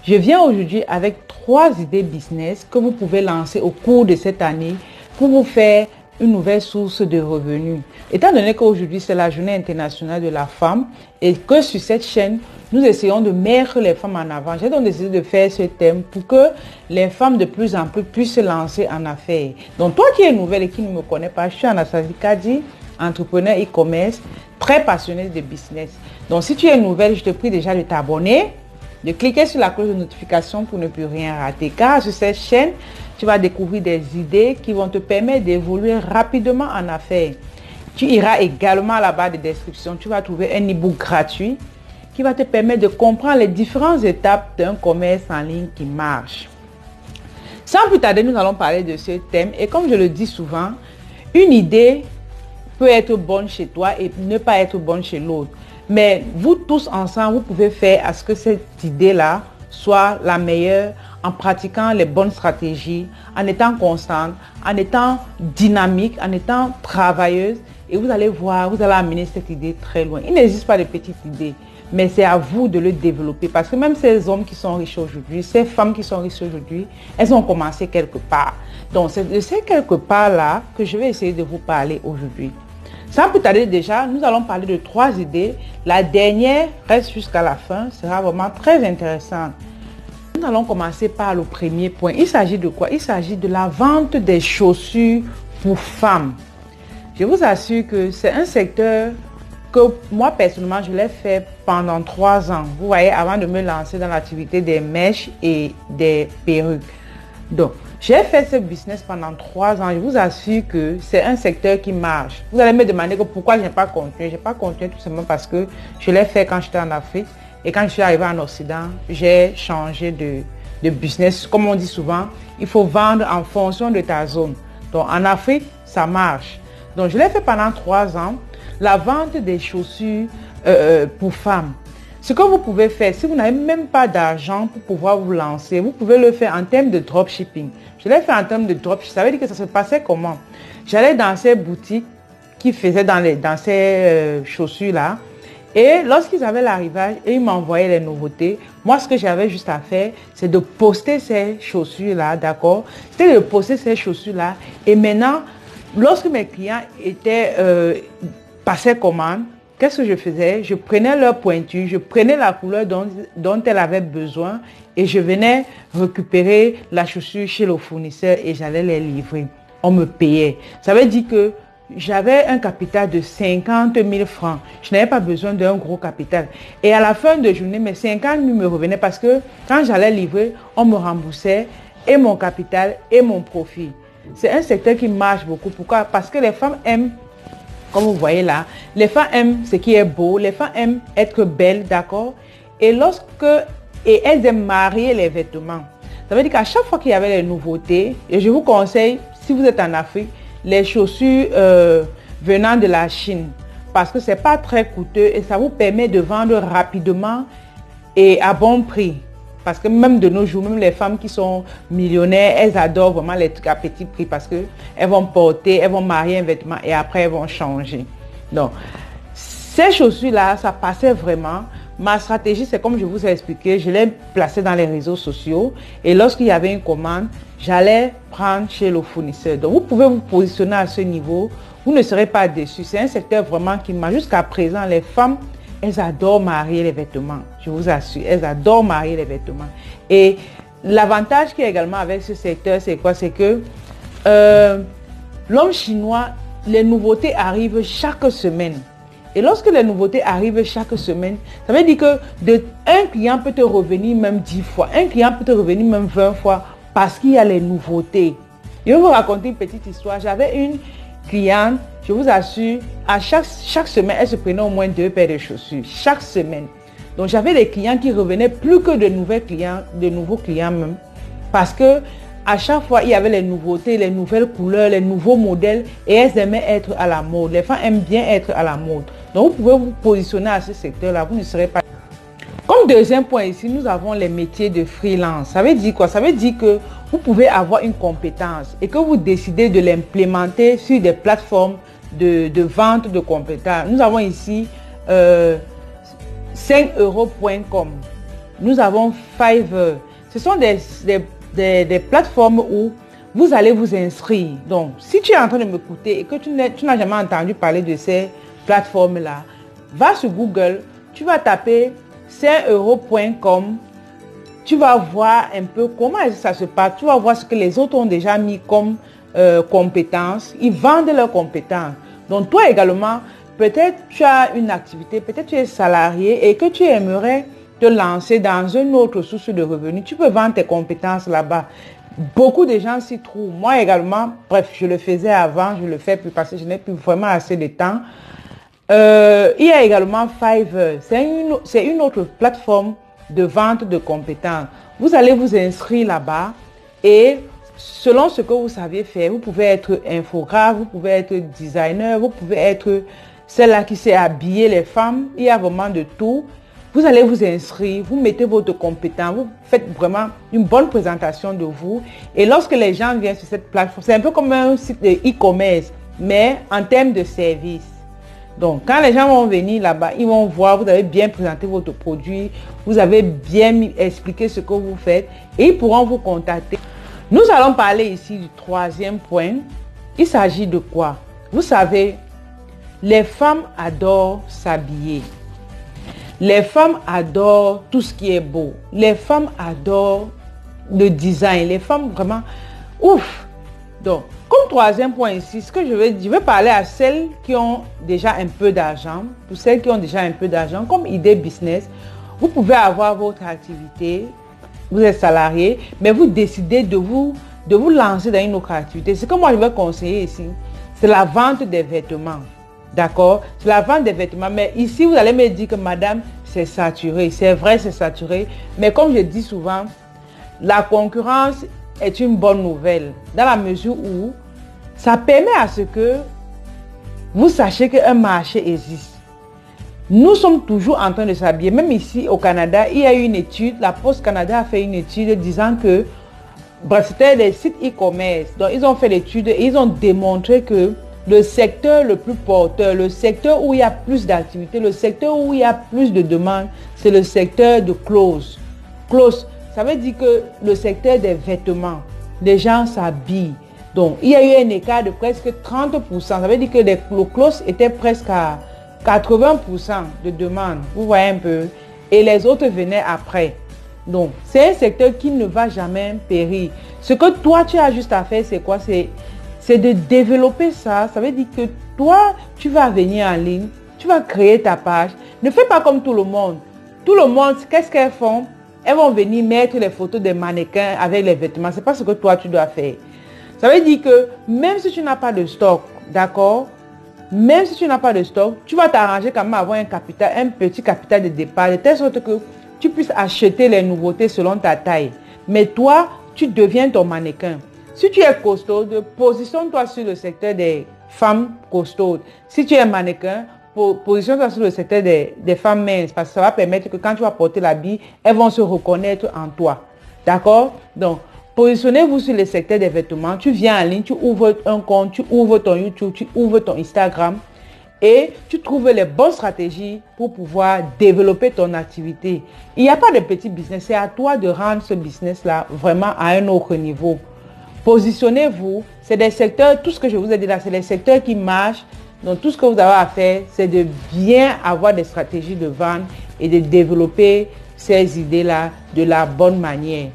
Je viens aujourd'hui avec 3 idées business que vous pouvez lancer au cours de cette année pour vous faire une nouvelle source de revenus. Étant donné qu'aujourd'hui c'est la journée internationale de la femme et que sur cette chaîne, nous essayons de mettre les femmes en avant. J'ai donc décidé de faire ce thème pour que les femmes de plus en plus puissent se lancer en affaires. Donc toi qui es nouvelle et qui ne me connais pas, je suis Anastasie Kadi, entrepreneur e-commerce, très passionnée de business. Donc si tu es nouvelle, je te prie déjà de t'abonner, de cliquer sur la cloche de notification pour ne plus rien rater. Car sur cette chaîne, tu vas découvrir des idées qui vont te permettre d'évoluer rapidement en affaires. Tu iras également à la barre de description, tu vas trouver un e-book gratuit qui va te permettre de comprendre les différentes étapes d'un commerce en ligne qui marche. Sans plus tarder, nous allons parler de ce thème. Et comme je le dis souvent, une idée peut être bonne chez toi et ne pas être bonne chez l'autre. Mais vous tous ensemble, vous pouvez faire à ce que cette idée-là soit la meilleure en pratiquant les bonnes stratégies, en étant constante, en étant dynamique, en étant travailleuse. Et vous allez voir, vous allez amener cette idée très loin. Il n'existe pas de petites idées, mais c'est à vous de le développer. Parce que même ces hommes qui sont riches aujourd'hui, ces femmes qui sont riches aujourd'hui, elles ont commencé quelque part. Donc c'est de ces quelque part-là que je vais essayer de vous parler aujourd'hui. Sans plus tarder déjà, nous allons parler de 3 idées. La dernière reste jusqu'à la fin, sera vraiment très intéressante. Nous allons commencer par le premier point. Il s'agit de quoi? Il s'agit de la vente des chaussures pour femmes. Je vous assure que c'est un secteur que moi personnellement, je l'ai fait pendant 3 ans. Vous voyez, avant de me lancer dans l'activité des mèches et des perruques. Donc, j'ai fait ce business pendant 3 ans. Je vous assure que c'est un secteur qui marche. Vous allez me demander pourquoi je n'ai pas continué. Je n'ai pas continué tout simplement parce que je l'ai fait quand j'étais en Afrique. Et quand je suis arrivée en Occident, j'ai changé de business. Comme on dit souvent, il faut vendre en fonction de ta zone. Donc, en Afrique, ça marche. Donc, je l'ai fait pendant 3 ans. La vente des chaussures pour femmes. Ce que vous pouvez faire, si vous n'avez même pas d'argent pour pouvoir vous lancer, vous pouvez le faire en termes de dropshipping. Je l'ai fait en termes de dropshipping. Ça veut dire que ça se passait comment? J'allais dans ces boutiques qui faisaient dans ces chaussures-là. Et lorsqu'ils avaient l'arrivage et ils m'envoyaient les nouveautés, moi, ce que j'avais juste à faire, c'est de poster ces chaussures-là, d'accord? C'était de poster ces chaussures-là. Et maintenant, lorsque mes clients passaient commande, qu'est-ce que je faisais? Je prenais leur pointure, je prenais la couleur dont elles avaient besoin et je venais récupérer la chaussure chez le fournisseur et j'allais les livrer. On me payait. Ça veut dire que j'avais un capital de 50 000 francs. Je n'avais pas besoin d'un gros capital. Et à la fin de journée, mes 50 000 me revenaient parce que quand j'allais livrer, on me remboursait et mon capital et mon profit. C'est un secteur qui marche beaucoup. Pourquoi? Parce que les femmes aiment, comme vous voyez là, les femmes aiment ce qui est beau, les femmes aiment être belles, d'accord? Et elles aiment marier les vêtements. Ça veut dire qu'à chaque fois qu'il y avait les nouveautés, et je vous conseille, si vous êtes en Afrique, les chaussures venant de la Chine, parce que c'est pas très coûteux et ça vous permet de vendre rapidement et à bon prix. Parce que même de nos jours, même les femmes qui sont millionnaires, elles adorent vraiment les trucs à petit prix parce que elles vont porter, elles vont marier un vêtement et après elles vont changer. Donc, ces chaussures-là, ça passait vraiment. Ma stratégie, c'est comme je vous ai expliqué, je l'ai placée dans les réseaux sociaux et lorsqu'il y avait une commande, j'allais prendre chez le fournisseur. Donc, vous pouvez vous positionner à ce niveau, vous ne serez pas déçus. C'est un secteur vraiment qui marche. Jusqu'à présent, les femmes, elles adorent marier les vêtements. Je vous assure, elles adorent marier les vêtements. Et l'avantage qu'il y a également avec ce secteur, c'est quoi? C'est que l'homme chinois, les nouveautés arrivent chaque semaine. Et lorsque les nouveautés arrivent chaque semaine, ça veut dire que un client peut te revenir même 10 fois. Un client peut te revenir même 20 fois parce qu'il y a les nouveautés. Je vais vous raconter une petite histoire. J'avais une cliente, je vous assure, à chaque semaine, elle se prenait au moins 2 paires de chaussures. Chaque semaine. Donc j'avais des clients qui revenaient plus que de nouveaux clients même. Parce que à chaque fois, il y avait les nouveautés, les nouvelles couleurs, les nouveaux modèles et elles aimaient être à la mode. Les femmes aiment bien être à la mode. Donc, vous pouvez vous positionner à ce secteur-là. Vous ne serez pas... Comme deuxième point ici, nous avons les métiers de freelance. Ça veut dire quoi? Ça veut dire que vous pouvez avoir une compétence et que vous décidez de l'implémenter sur des plateformes de vente de compétences. Nous avons ici 5euros.com. nous avons Fiverr. Ce sont des plateformes où vous allez vous inscrire. Donc, si tu es en train de m'écouter et que tu n'as jamais entendu parler de ces plateformes-là, va sur Google, tu vas taper 5euros.com. Tu vas voir un peu comment ça se passe. Tu vas voir ce que les autres ont déjà mis comme compétences. Ils vendent leurs compétences. Donc, toi également, peut-être tu as une activité, peut-être tu es salarié et que tu aimerais te lancer dans une autre source de revenus. Tu peux vendre tes compétences là-bas. Beaucoup de gens s'y trouvent. Moi également, bref, je le faisais avant, je le fais plus parce que je n'ai plus vraiment assez de temps. Il y a également Fiverr. C'est une autre plateforme de vente de compétences. Vous allez vous inscrire là-bas et selon ce que vous savez faire, vous pouvez être infographe, vous pouvez être designer, vous pouvez être celle-là qui sait habiller les femmes. Il y a vraiment de tout. Vous allez vous inscrire, vous mettez votre compétence, vous faites vraiment une bonne présentation de vous. Et lorsque les gens viennent sur cette plateforme, c'est un peu comme un site de e-commerce, mais en termes de service. Donc, quand les gens vont venir là-bas, ils vont voir, vous avez bien présenté votre produit, vous avez bien expliqué ce que vous faites et ils pourront vous contacter. Nous allons parler ici du troisième point. Il s'agit de quoi? Vous savez, les femmes adorent s'habiller. Les femmes adorent tout ce qui est beau. Les femmes adorent le design. Les femmes vraiment, ouf. Donc, comme troisième point ici, ce que je vais parler à celles qui ont déjà un peu d'argent. Pour celles qui ont déjà un peu d'argent, comme idée business, vous pouvez avoir votre activité. Vous êtes salarié, mais vous décidez de vous lancer dans une autre activité. Ce que moi je vais conseiller ici, c'est la vente des vêtements. D'accord? C'est la vente des vêtements. Mais ici, vous allez me dire que madame, c'est saturé. C'est vrai, c'est saturé. Mais comme je dis souvent, la concurrence est une bonne nouvelle. Dans la mesure où ça permet à ce que vous sachiez qu'un marché existe. Nous sommes toujours en train de s'habiller. Même ici au Canada, il y a eu une étude. La Poste Canada a fait une étude disant que, bref, c'était des sites e-commerce. Donc, ils ont fait l'étude et ils ont démontré que le secteur le plus porteur, le secteur où il y a plus d'activité, le secteur où il y a plus de demandes, c'est le secteur de clothes. Clothes, ça veut dire que le secteur des vêtements, les gens s'habillent. Donc, il y a eu un écart de presque 30%. Ça veut dire que les clothes étaient presque à 80% de demandes. Vous voyez un peu. Et les autres venaient après. Donc, c'est un secteur qui ne va jamais périr. Ce que toi, tu as juste à faire, c'est quoi? C'est de développer ça. Ça veut dire que toi, tu vas venir en ligne, tu vas créer ta page. Ne fais pas comme tout le monde. Tout le monde, qu'est-ce qu'elles font? Elles vont venir mettre les photos des mannequins avec les vêtements. Ce n'est pas ce que toi, tu dois faire. Ça veut dire que même si tu n'as pas de stock, d'accord? Même si tu n'as pas de stock, tu vas t'arranger quand même à avoir un petit capital de départ, de telle sorte que tu puisses acheter les nouveautés selon ta taille. Mais toi, tu deviens ton mannequin. Si tu es costaude, positionne-toi sur le secteur des femmes costaudes. Si tu es mannequin, positionne-toi sur le secteur des femmes minces parce que ça va permettre que quand tu vas porter l'habit, elles vont se reconnaître en toi. D'accord? Donc, positionnez-vous sur le secteur des vêtements. Tu viens en ligne, tu ouvres un compte, tu ouvres ton YouTube, tu ouvres ton Instagram et tu trouves les bonnes stratégies pour pouvoir développer ton activité. Il n'y a pas de petit business. C'est à toi de rendre ce business-là vraiment à un autre niveau. Positionnez-vous. C'est des secteurs, tout ce que je vous ai dit là, c'est des secteurs qui marchent. Donc, tout ce que vous avez à faire, c'est de bien avoir des stratégies de vente et de développer ces idées-là de la bonne manière.